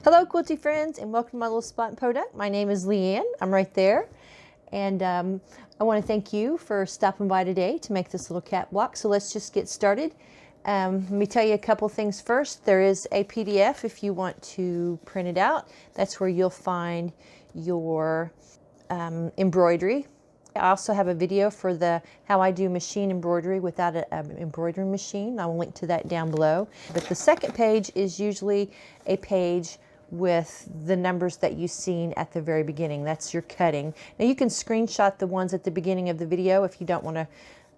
Hello quilty friends, and welcome to my little spot and podunk. My name is Leanne. I'm right there, and I want to thank you for stopping by today to make this little cat block. So let's just get started. Let me tell you a couple things first. There is a PDF if you want to print it out. That's where you'll find your embroidery. I also have a video for how I do machine embroidery without an embroidery machine. I will link to that down below. But the second page is usually a page with the numbers that you've seen at the very beginning. That's your cutting. Now you can screenshot the ones at the beginning of the video if you don't want to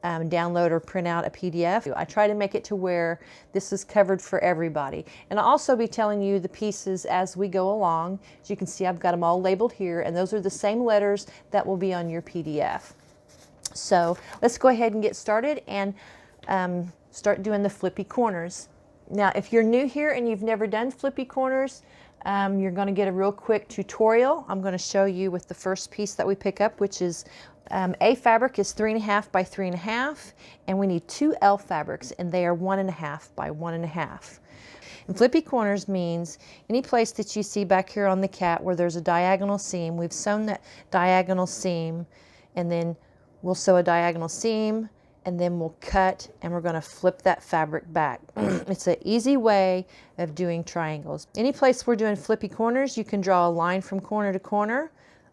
download or print out a PDF. I try to make it to where this is covered for everybody. And I'll also be telling you the pieces as we go along. As you can see, I've got them all labeled here, and those are the same letters that will be on your PDF. So let's go ahead and get started and start doing the flippy corners. Now, if you're new here and you've never done flippy corners, you're going to get a real quick tutorial. I'm going to show you with the first piece that we pick up, which is A fabric is 3.5 by 3.5, and we need 2 L fabrics, and they are 1.5 by 1.5. And flippy corners means any place that you see back here on the cat where there's a diagonal seam, we've sewn that diagonal seam, and then we'll sew a diagonal seam, and then we'll cut, and we're going to flip that fabric back. It's an easy way of doing triangles. Any place we're doing flippy corners, you can draw a line from corner to corner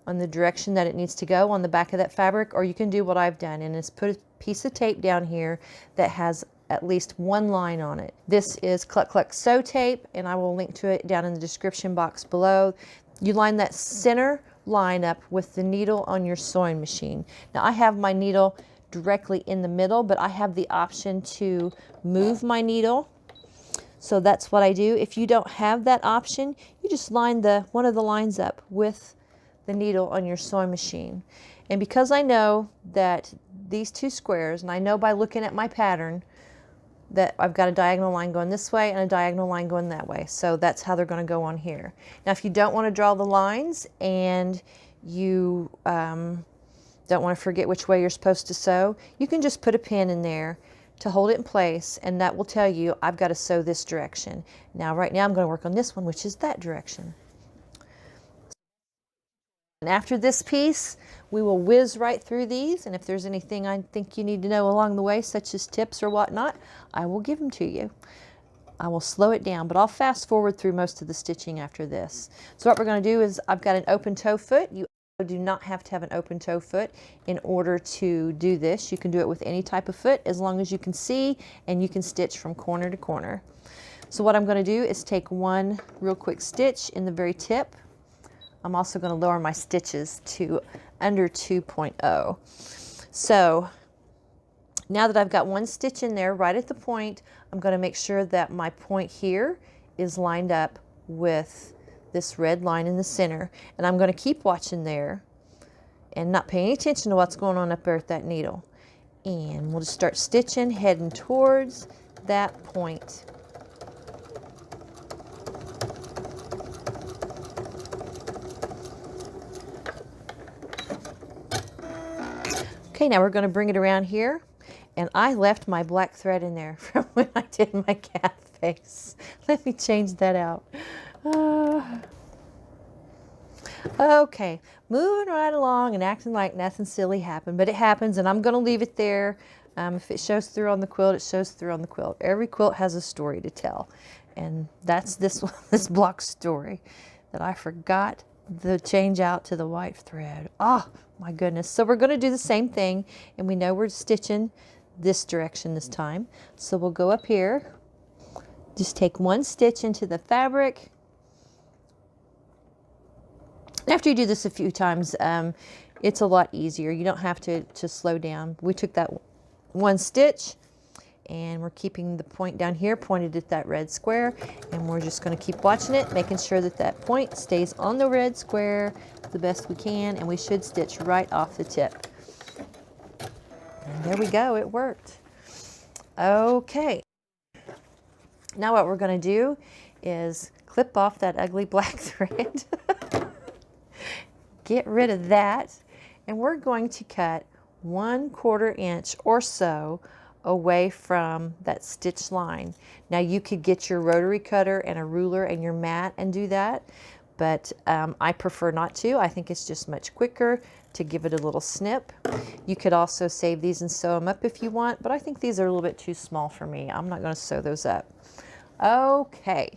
on the direction that it needs to go on the back of that fabric, or you can do what I've done, and is put a piece of tape down here that has at least one line on it. This is Cluck Cluck Sew tape, and I will link to it down in the description box below. You line that center line up with the needle on your sewing machine. Now I have my needle directly in the middle, but I have the option to move my needle. So that's what I do. If you don't have that option, you just line one of the lines up with the needle on your sewing machine. And because I know that these two squares, and I know by looking at my pattern that I've got a diagonal line going this way and a diagonal line going that way. So that's how they're going to go on here. Now if you don't want to draw the lines and you don't want to forget which way you're supposed to sew, you can just put a pin in there to hold it in place, and that will tell you I've got to sew this direction. Now right now I'm going to work on this one, which is that direction. And after this piece, we will whiz right through these, and if there's anything I think you need to know along the way, such as tips or whatnot, I will give them to you. I will slow it down, but I'll fast forward through most of the stitching after this. So what we're going to do is, I've got an open toe foot. You do not have to have an open toe foot in order to do this. You can do it with any type of foot as long as you can see and you can stitch from corner to corner. So what I'm going to do is take one real quick stitch in the very tip. I'm also going to lower my stitches to under 2.0. So now that I've got one stitch in there right at the point, I'm going to make sure that my point here is lined up with this red line in the center, and I'm going to keep watching there and not pay any attention to what's going on up there at that needle. And we'll just start stitching, heading towards that point. Okay, now we're going to bring it around here, and I left my black thread in there from when I did my cat face. Let me change that out. Okay, moving right along and acting like nothing silly happened, but it happens, and I'm going to leave it there. If it shows through on the quilt, it shows through on the quilt. Every quilt has a story to tell, and that's this block story that I forgot to change out to the white thread. Oh my goodness. So we're going to do the same thing, and we know we're stitching this direction this time. So we'll go up here, just take one stitch into the fabric. After you do this a few times, it's a lot easier. You don't have to slow down. We took that one stitch, and we're keeping the point down here pointed at that red square, and we're just going to keep watching it, making sure that that point stays on the red square the best we can, and we should stitch right off the tip. And there we go, it worked. Okay, now what we're going to do is clip off that ugly black thread. Get rid of that, and we're going to cut 1/4 inch or so away from that stitch line. Now you could get your rotary cutter and a ruler and your mat and do that, but I prefer not to. I think it's just much quicker to give it a little snip. You could also save these and sew them up if you want, but I think these are a little bit too small for me. I'm not going to sew those up. Okay,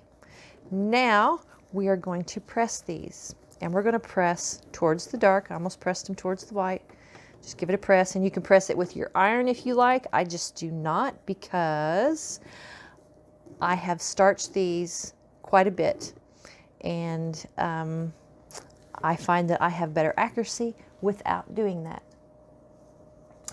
now we are going to press these, and we're going to press towards the dark. I almost pressed them towards the white. Just give it a press, and you can press it with your iron if you like. I just do not, because I have starched these quite a bit, and I find that I have better accuracy without doing that.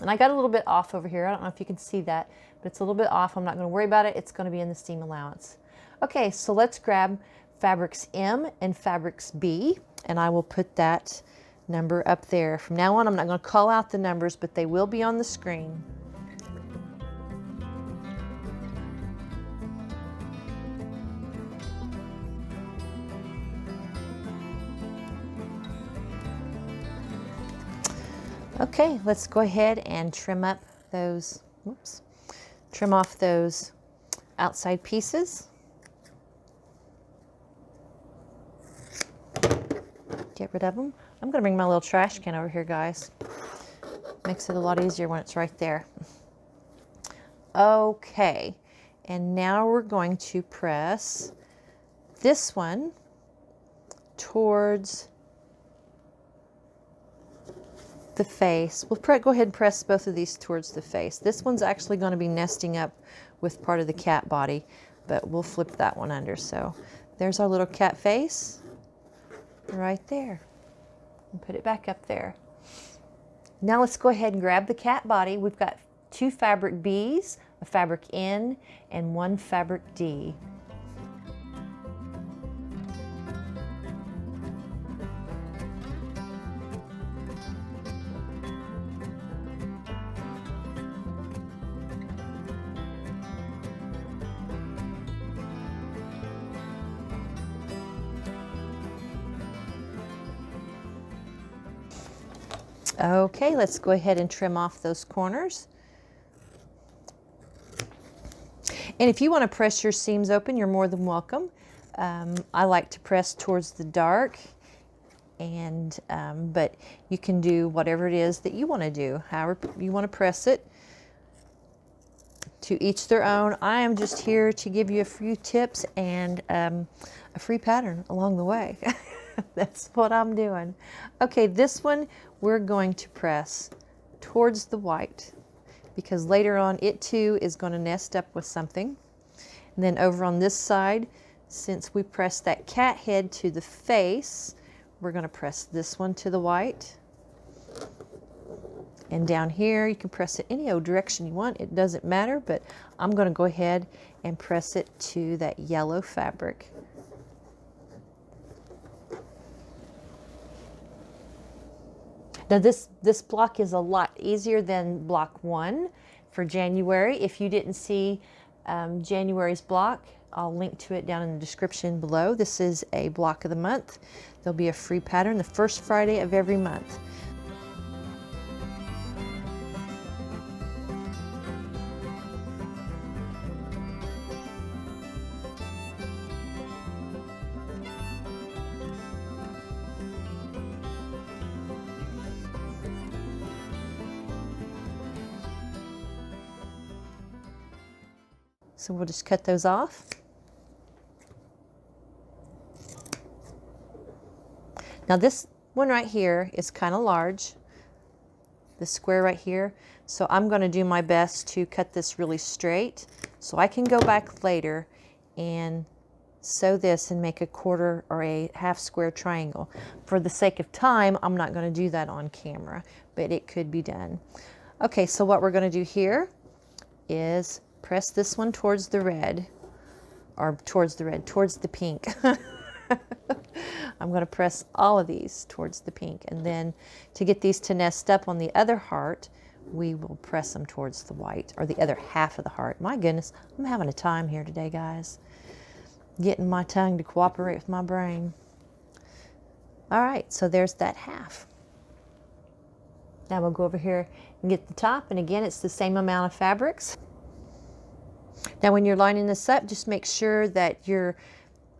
And I got a little bit off over here. I don't know if you can see that, but it's a little bit off. I'm not going to worry about it. It's going to be in the seam allowance. Okay, so let's grab fabrics M and fabrics B, and I will put that number up there. From now on, I'm not going to call out the numbers, but they will be on the screen. Okay, let's go ahead and trim up those, trim off those outside pieces. Get rid of them. I'm going to bring my little trash can over here, guys. Makes it a lot easier when it's right there. Okay, and now we're going to press this one towards the face. We'll go ahead and press both of these towards the face. This one's actually going to be nesting up with part of the cat body, but we'll flip that one under. So there's our little cat face right there, and put it back up there. Now let's go ahead and grab the cat body. We've got 2 fabric B's, a fabric N, and 1 fabric D. Okay, let's go ahead and trim off those corners. And if you want to press your seams open, you're more than welcome. I like to press towards the dark, and but you can do whatever it is that you want to do, however you want to press it. To each their own. I am just here to give you a few tips and a free pattern along the way. That's what I'm doing. Okay, this one we're going to press towards the white, because later on it too is going to nest up with something. And then over on this side, since we pressed that cat head to the face, we're going to press this one to the white. And down here you can press it any old direction you want, it doesn't matter, but I'm going to go ahead and press it to that yellow fabric. Now this block is a lot easier than block 1 for January. If you didn't see January's block, I'll link to it down in the description below. This is a block of the month. There'll be a free pattern the first Friday of every month. So we'll just cut those off. Now this one right here is kind of large, this square right here. So I'm going to do my best to cut this really straight so I can go back later and sew this and make a quarter or a half square triangle. For the sake of time, I'm not going to do that on camera, but it could be done. Okay, so what we're going to do here is press this one towards the red, or towards the pink. I'm going to press all of these towards the pink, and then to get these to nest up on the other heart, we will press them towards the white, or the other half of the heart. My goodness, I'm having a time here today, guys. Getting my tongue to cooperate with my brain. All right, so there's that half. Now we'll go over here and get the top, and again it's the same amount of fabrics. Now when you're lining this up, just make sure that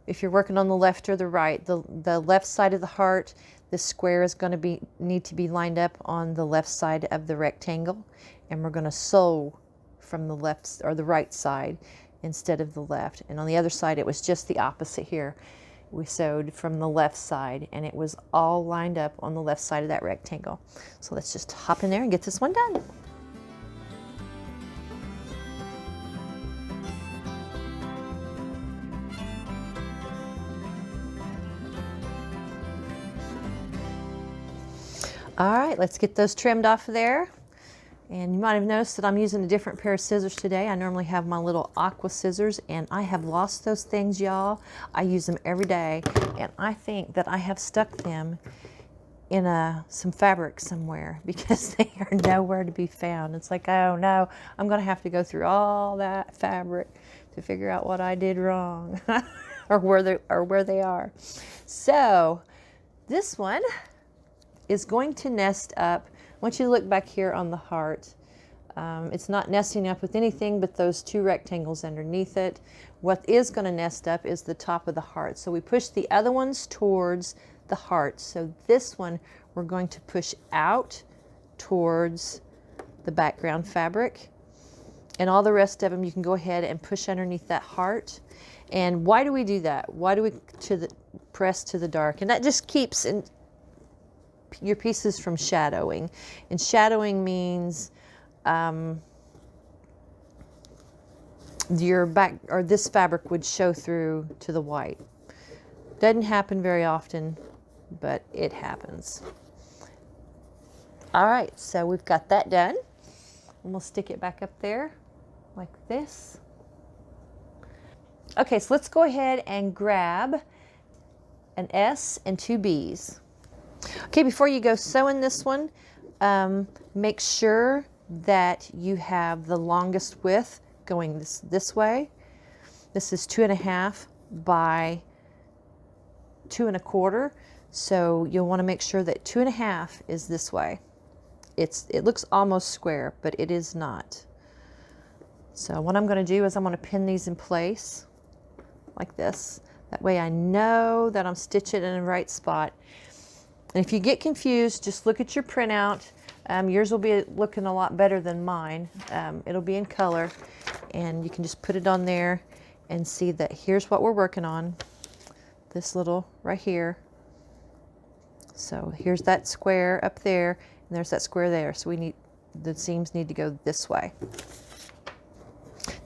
if you're working on the left or the right, the left side of the heart, the square is going to need to be lined up on the left side of the rectangle, and we're going to sew from the left or the right side instead of the left. And on the other side it was just the opposite here. We sewed from the left side and it was all lined up on the left side of that rectangle. So let's just hop in there and get this one done. All right, let's get those trimmed off of there. And you might have noticed that I'm using a different pair of scissors today. I normally have my little aqua scissors, and I have lost those things, y'all. I use them every day, and I think that I have stuck them in some fabric somewhere because they are nowhere to be found. It's like, oh no, I'm gonna have to go through all that fabric to figure out what I did wrong or where they are. So this one is going to nest up. I want you to look back here on the heart. It's not nesting up with anything but those two rectangles underneath it. What is going to nest up is the top of the heart. So we push the other ones towards the heart. So this one we're going to push out towards the background fabric. And all the rest of them you can go ahead and push underneath that heart. And why do we do that? Why do we press to the dark? And that just keeps your pieces from shadowing. And shadowing means your back or this fabric would show through to the white. Doesn't happen very often, but it happens. All right, so we've got that done. And we'll stick it back up there like this. Okay, so let's go ahead and grab an S and two B's. Okay, before you go sewing this one, make sure that you have the longest width going this way. This is 2.5 by 2.25. So you'll want to make sure that 2.5 is this way. It looks almost square, but it is not. So what I'm going to do is I'm going to pin these in place like this. That way I know that I'm stitching in the right spot. And if you get confused, just look at your printout. Yours will be looking a lot better than mine. It'll be in color, and you can just put it on there and see that here's what we're working on. This little right here. So here's that square up there, and there's that square there. So the seams need to go this way.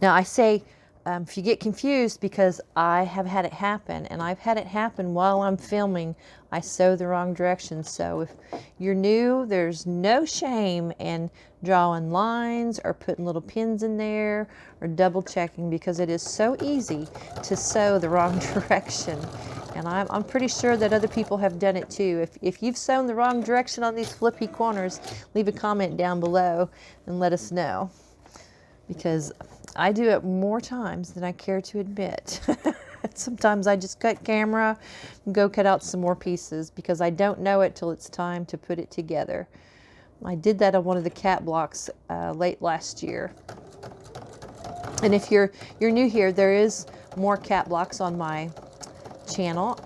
Now I say, if you get confused, because I have had it happen, and I've had it happen while I'm filming, I sew the wrong direction. So if you're new, there's no shame in drawing lines or putting little pins in there or double checking, because it is so easy to sew the wrong direction. And I'm pretty sure that other people have done it too. If you've sewn the wrong direction on these flippy corners, leave a comment down below and let us know, because I do it more times than I care to admit. Sometimes I just cut camera and go cut out some more pieces because I don't know it till it's time to put it together. I did that on one of the cat blocks late last year. And if you're new here, there is more cat blocks on my channel.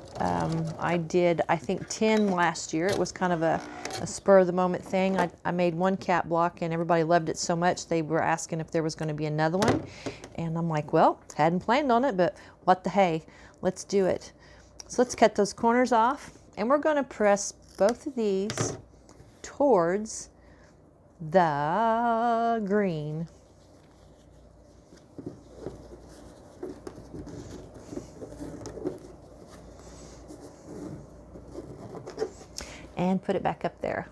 I did, I think, 10 last year. It was kind of a spur of the moment thing. I made one cat block and everybody loved it so much they were asking if there was going to be another one. And I'm like, well, hadn't planned on it, but what the hey, let's do it. So let's cut those corners off, and we're going to press both of these towards the green. And put it back up there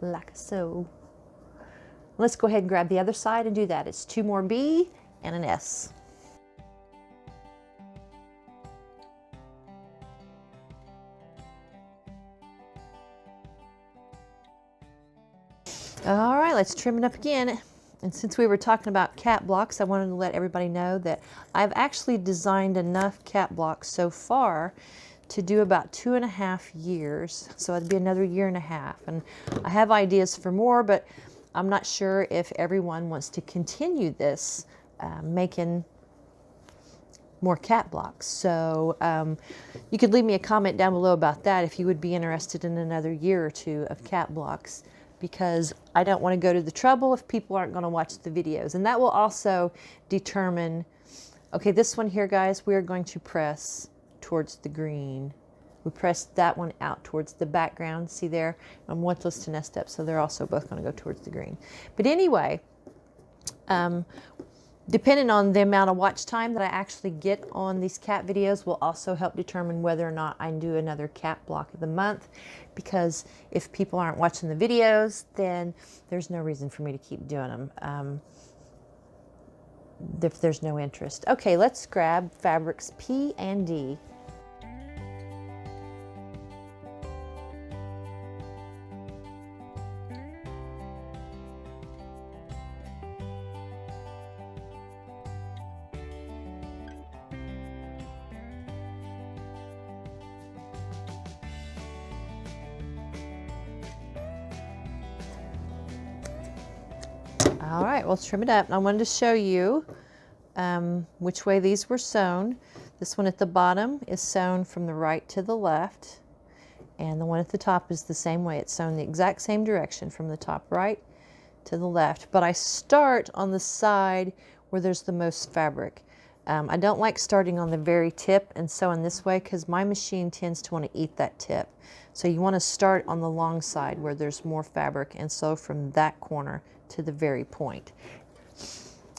like so. Let's go ahead and grab the other side and do that. It's 2 more B and an S. All right, let's trim it up again. And since we were talking about cat blocks, I wanted to let everybody know that I've actually designed enough cat blocks so far to do about 2.5 years. So it'd be another 1.5 years. And I have ideas for more, but I'm not sure if everyone wants to continue this, making more cat blocks. So you could leave me a comment down below about that if you would be interested in another 1 or 2 years of cat blocks, because I don't want to go to the trouble if people aren't going to watch the videos. And that will also determine, okay, this one here, guys, we're going to press towards the green. We pressed that one out towards the background. See there? I want those to nest up, so they're also both going to go towards the green. But anyway, depending on the amount of watch time that I actually get on these cat videos will also help determine whether or not I do another cat block of the month. Because if people aren't watching the videos, then there's no reason for me to keep doing them. If there's no interest. Okay, let's grab fabrics P and D. All right, we'll trim it up. I wanted to show you which way these were sewn. This one at the bottom is sewn from the right to the left, and the one at the top is the same way. It's sewn the exact same direction from the top right to the left, but I start on the side where there's the most fabric. I don't like starting on the very tip and sewing this way because my machine tends to want to eat that tip. So you want to start on the long side where there's more fabric and sew from that corner to the very point.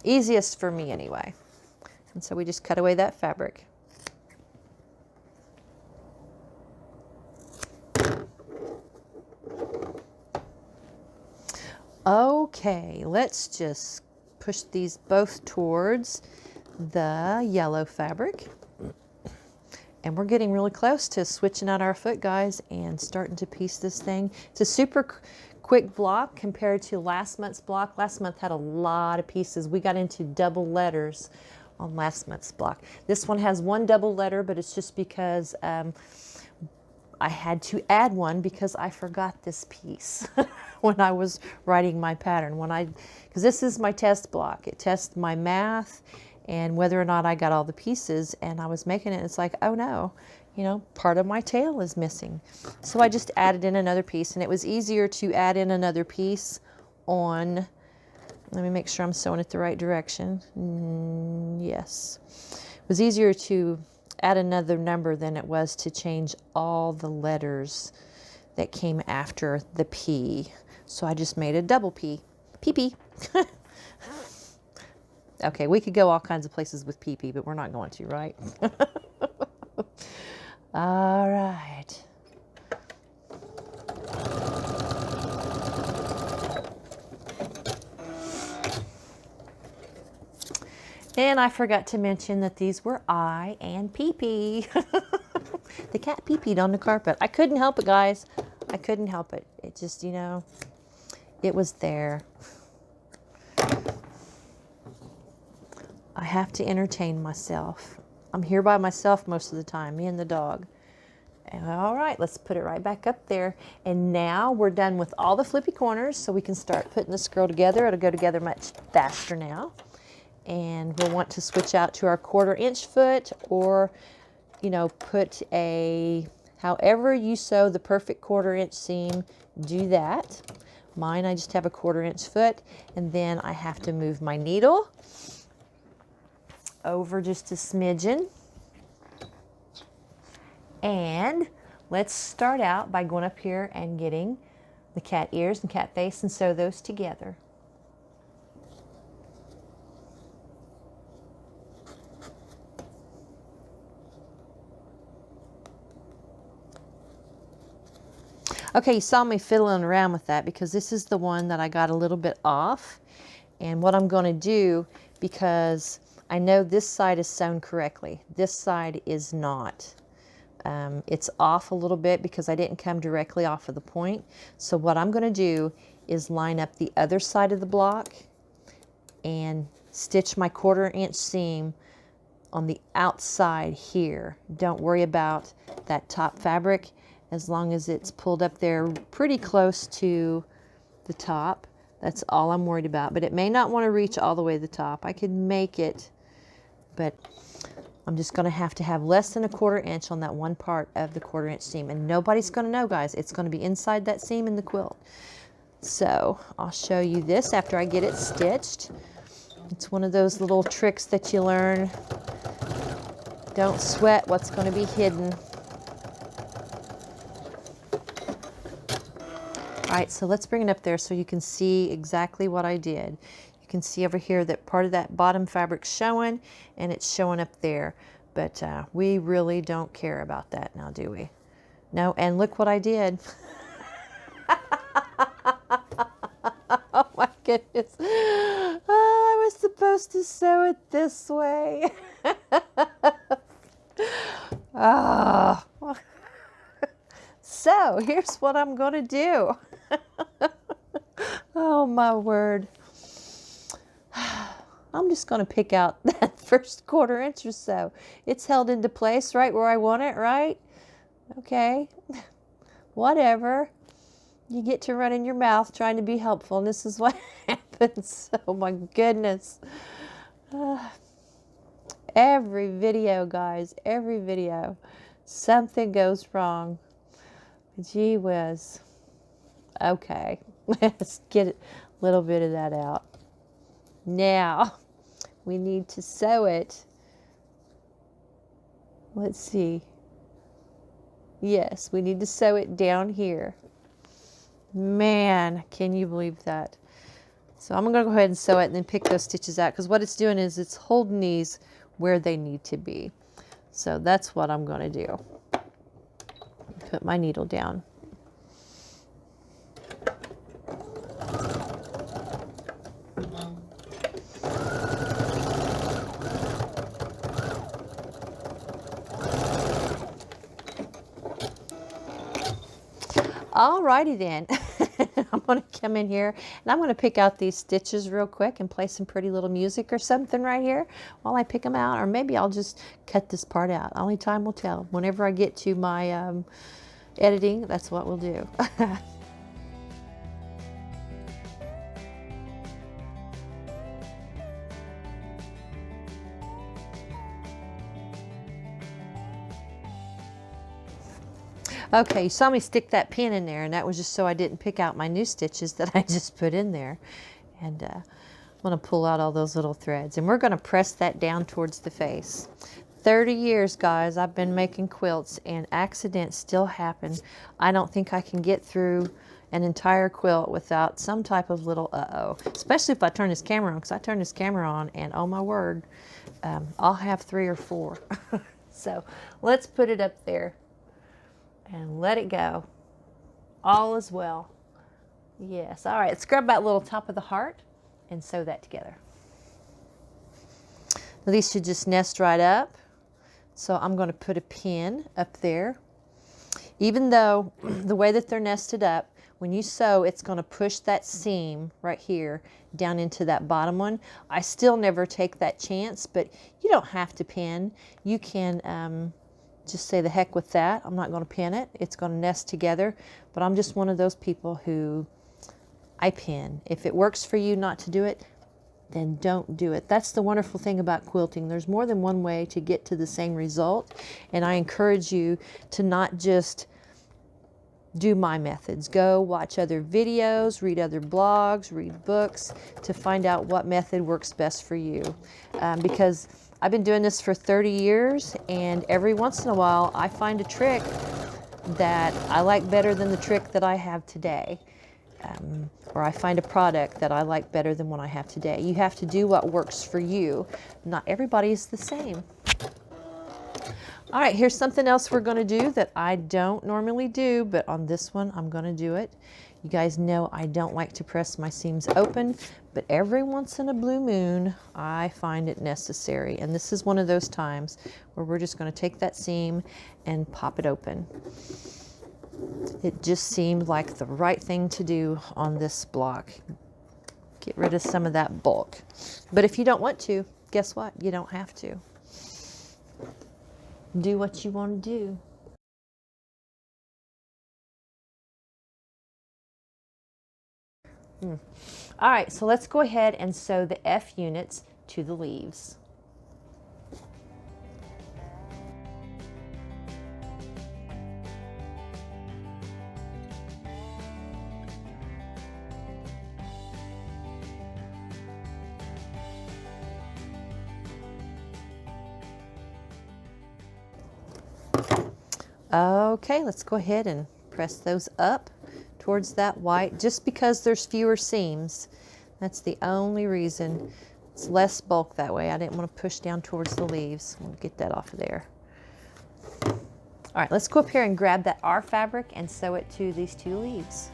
Easiest for me anyway. And so we just cut away that fabric. Okay, let's just push these both towards the yellow fabric. And we're getting really close to switching out our foot, guys, and starting to piece this thing. It's a super quick block compared to last month's block. Last month had a lot of pieces. We got into double letters on last month's block. This one has one double letter, but it's just because I had to add one because I forgot this piece when I was writing my pattern. Because this is my test block. It tests my math and whether or not I got all the pieces, and I was making it. It's like, oh no, you know, part of my tail is missing. So I just added in another piece, and it was easier to add in another piece on, let me make sure I'm sewing it the right direction. Yes. It was easier to add another number than it was to change all the letters that came after the P. So I just made a double P. PP. Okay, we could go all kinds of places with PP, but we're not going to, right? All right. And I forgot to mention that these were I and PP. The cat pee-peed on the carpet. I couldn't help it, guys. I couldn't help it. It just, you know, it was there. I have to entertain myself. I'm here by myself most of the time, me and the dog. And all right, let's put it right back up there. And now we're done with all the flippy corners, so we can start putting this girl together. It'll go together much faster now. And we'll want to switch out to our 1/4 inch foot, or, you know, put a, however you sew the perfect 1/4 inch seam, do that. Mine, I just have a 1/4 inch foot, and then I have to move my needle over just a smidgen. And let's start out by going up here and getting the cat ears and cat face and sew those together. Okay, you saw me fiddling around with that because this is the one that I got a little bit off. And what I'm going to do, because I know this side is sewn correctly, this side is not. It's off a little bit because I didn't come directly off of the point. So what I'm going to do is line up the other side of the block and stitch my 1/4 inch seam on the outside here. Don't worry about that top fabric as long as it's pulled up there pretty close to the top. That's all I'm worried about. But it may not want to reach all the way to the top. I could make it, but I'm just going to have less than 1/4 inch on that one part of the 1/4 inch seam. And nobody's going to know, guys. It's going to be inside that seam in the quilt. So I'll show you this after I get it stitched. It's one of those little tricks that you learn. Don't sweat what's going to be hidden. All right, so let's bring it up there so you can see exactly what I did. You can see over here that part of that bottom fabric's showing, and it's showing up there. But we really don't care about that now, do we? No, and look what I did. Oh my goodness. Oh, I was supposed to sew it this way. Oh. So here's what I'm going to do. Oh my word. I'm just going to pick out that first 1/4 inch or so. It's held into place right where I want it, right? Okay. Whatever. You get to run in your mouth trying to be helpful, and this is what happens. Oh my goodness. Every video, guys, every video, something goes wrong. Gee whiz. Okay, let's get a little bit of that out. Now, we need to sew it. Let's see. Yes, we need to sew it down here. Man, can you believe that? So I'm going to go ahead and sew it and then pick those stitches out, because what it's doing is it's holding these where they need to be. So that's what I'm going to do. Put my needle down. Alrighty then. I'm going to come in here and I'm going to pick out these stitches real quick and play some pretty little music or something right here while I pick them out, or maybe I'll just cut this part out. Only time will tell. Whenever I get to my editing, that's what we'll do. Okay, you saw me stick that pin in there, and that was just so I didn't pick out my new stitches that I just put in there. And I'm going to pull out all those little threads, and we're going to press that down towards the face. 30 years, guys, I've been making quilts, and accidents still happen. I don't think I can get through an entire quilt without some type of little uh-oh, especially if I turn this camera on, because I turn this camera on, and oh my word, I'll have 3 or 4. So let's put it up there and let it go. All is well. Yes. All right. Let's grab that little top of the heart and sew that together. Now these should just nest right up. So I'm going to put a pin up there. Even though the way that they're nested up, when you sew, it's going to push that seam right here down into that bottom one. I still never take that chance, but you don't have to pin. You can just say the heck with that. I'm not going to pin it. It's going to nest together, but I'm just one of those people who I pin. If it works for you not to do it, then don't do it. That's the wonderful thing about quilting. There's more than one way to get to the same result, and I encourage you to not just do my methods. Go watch other videos, read other blogs, read books to find out what method works best for you. Because I've been doing this for 30 years, and every once in a while I find a trick that I like better than the trick that I have today. Or I find a product that I like better than what I have today. You have to do what works for you. Not everybody is the same. All right, here's something else we're going to do that I don't normally do, but on this one I'm going to do it. You guys know I don't like to press my seams open, but every once in a blue moon I find it necessary. And this is one of those times where we're just going to take that seam and pop it open. It just seemed like the right thing to do on this block. Get rid of some of that bulk. But if you don't want to, guess what? You don't have to. do what you want to do. All right, so let's go ahead and sew the F units to the leaves. Okay, let's go ahead and press those up towards that white, just because there's fewer seams. That's the only reason. It's less bulk that way. I didn't want to push down towards the leaves. We'll get that off of there. All right, let's go up here and grab that R fabric and sew it to these two leaves.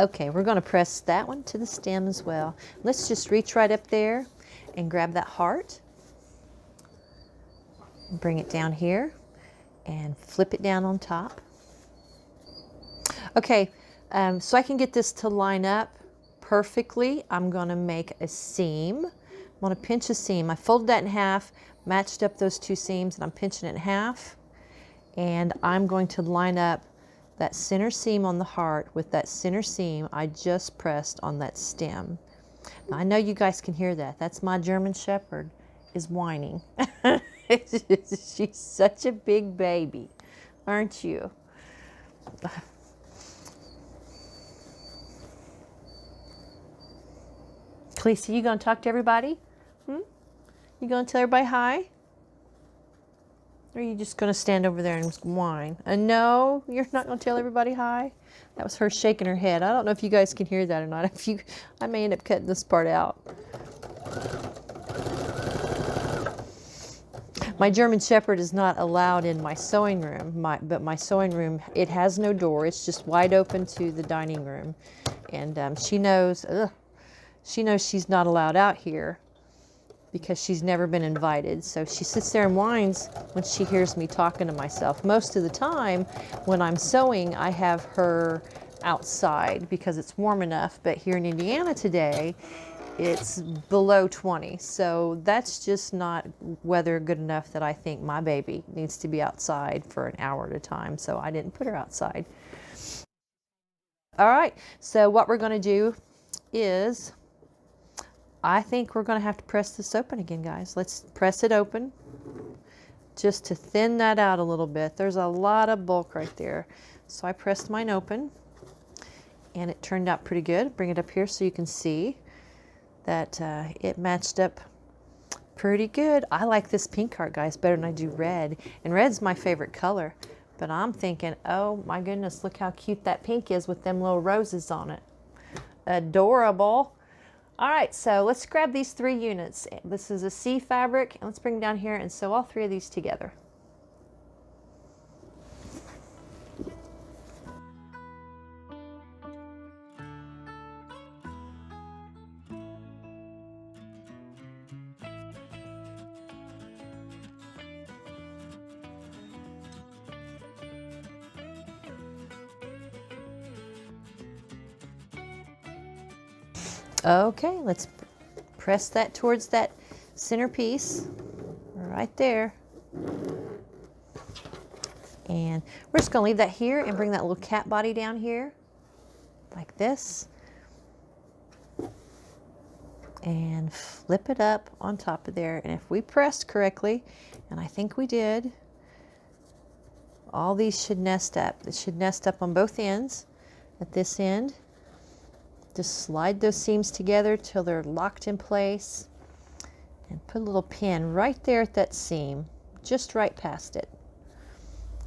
Okay, we're going to press that one to the stem as well. Let's just reach right up there and grab that heart. Bring it down here and flip it down on top. Okay, so I can get this to line up perfectly. I'm going to make a seam. I'm going to pinch a seam. I folded that in half, matched up those two seams, and I'm pinching it in half. And I'm going to line up that center seam on the heart with that center seam I just pressed on that stem. Now, I know you guys can hear that. That's my German Shepherd is whining. She's such a big baby, aren't you? Khaleesi, you gonna talk to everybody? You gonna tell everybody hi? Or are you just going to stand over there and whine? No, you're not going to tell everybody hi? That was her shaking her head. I don't know if you guys can hear that or not. I may end up cutting this part out. My German Shepherd is not allowed in my sewing room, but my sewing room, it has no door. It's just wide open to the dining room. And she knows she's not allowed out here, because she's never been invited. So she sits there and whines when she hears me talking to myself. Most of the time when I'm sewing, I have her outside because it's warm enough. But here in Indiana today, it's below 20. So that's just not weather good enough that I think my baby needs to be outside for an hour at a time. So I didn't put her outside. All right, so what we're going to do is, I think we're going to have to press this open again, guys. Let's press it open just to thin that out a little bit. There's a lot of bulk right there. So I pressed mine open and it turned out pretty good. Bring it up here so you can see that it matched up pretty good. I like this pink heart, guys, better than I do red. And red's my favorite color. But I'm thinking, oh my goodness, look how cute that pink is with them little roses on it. Adorable. All right, so let's grab these 3 units. This is a C fabric, and let's bring them down here and sew all 3 of these together. Okay, let's press that towards that center piece right there. And we're just going to leave that here and bring that little cat body down here like this. And flip it up on top of there. And if we pressed correctly, and I think we did, all these should nest up. It should nest up on both ends. At this end, just slide those seams together till they're locked in place, and put a little pin right there at that seam, just right past it.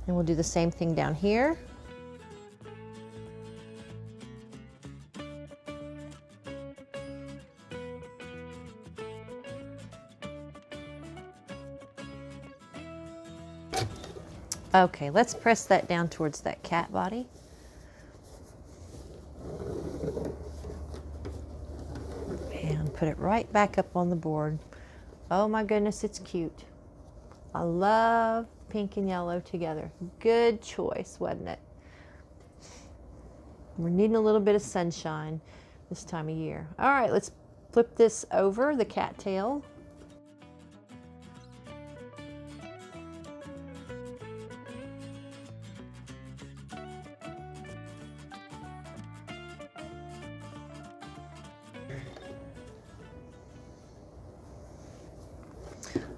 And we'll do the same thing down here. Okay, let's press that down towards that cat body. And put it right back up on the board. Oh my goodness, it's cute. I love pink and yellow together. Good choice, wasn't it? We're needing a little bit of sunshine this time of year. All right, let's flip this over, the cattail.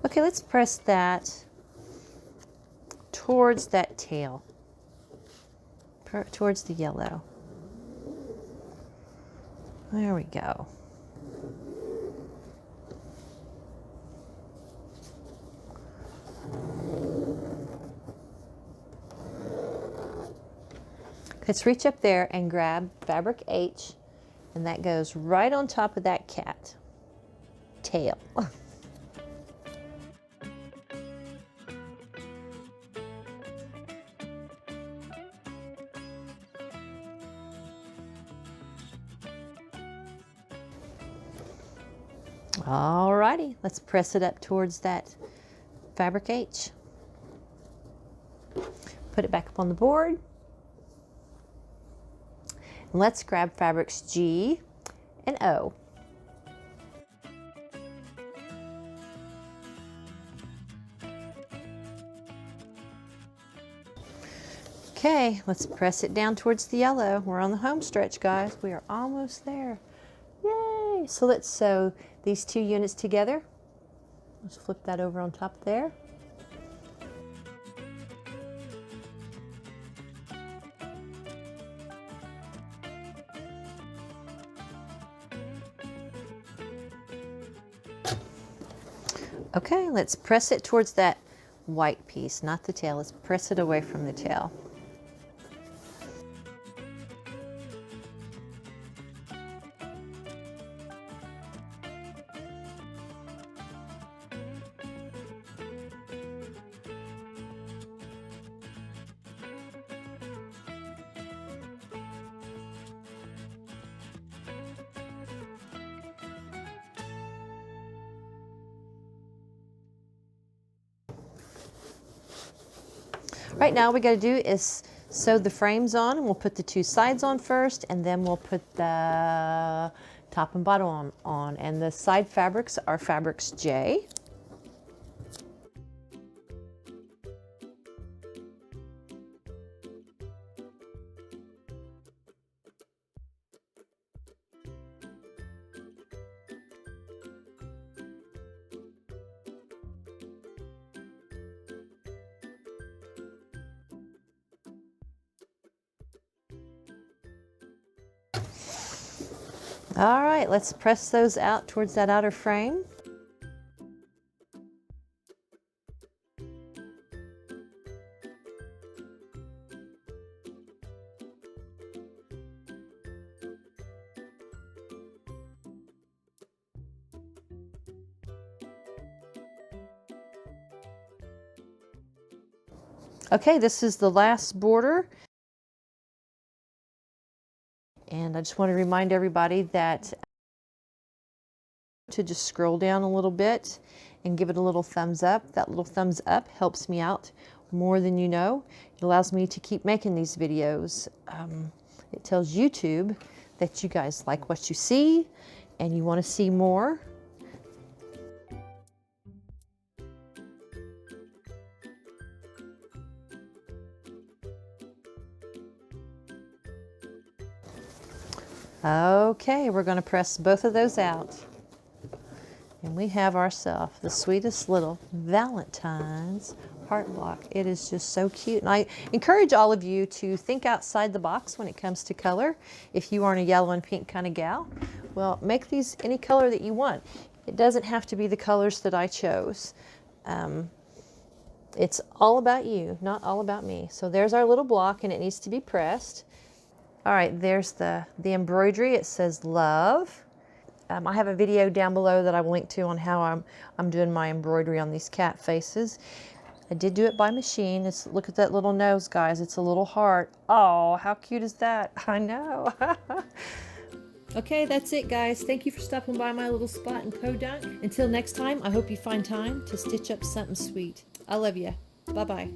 Okay, let's press that towards that tail, towards the yellow. There we go. Let's reach up there and grab fabric H, and that goes right on top of that cat tail. Alrighty, let's press it up towards that fabric H. Put it back up on the board. And let's grab fabrics G and O. Okay, let's press it down towards the yellow. We're on the home stretch, guys. We are almost there. Yay! So let's sew these two units together. Let's flip that over on top there. Okay, let's press it towards that white piece, not the tail. Let's press it away from the tail. Right now, what we got to do is sew the frames on, and we'll put the two sides on first, and then we'll put the top and bottom on. And the side fabrics are fabrics J. All right, let's press those out towards that outer frame. Okay, this is the last border. And I just want to remind everybody that to just scroll down a little bit and give it a little thumbs up. That little thumbs up helps me out more than you know. It allows me to keep making these videos. It tells YouTube that you guys like what you see and you want to see more. Okay, we're going to press both of those out. And we have ourselves the sweetest little Valentine's heart block. It is just so cute. And I encourage all of you to think outside the box when it comes to color. If you aren't a yellow and pink kind of gal, well, make these any color that you want. It doesn't have to be the colors that I chose. It's all about you, not all about me. So there's our little block, and it needs to be pressed. All right, there's the embroidery. It says love. I have a video down below that I will link to on how I'm doing my embroidery on these cat faces. I did do it by machine. Look at that little nose, guys. It's a little heart. Oh, how cute is that? I know. Okay, that's it, guys. Thank you for stopping by my little spot in Podunk. Until next time, I hope you find time to stitch up something sweet. I love you. Bye-bye.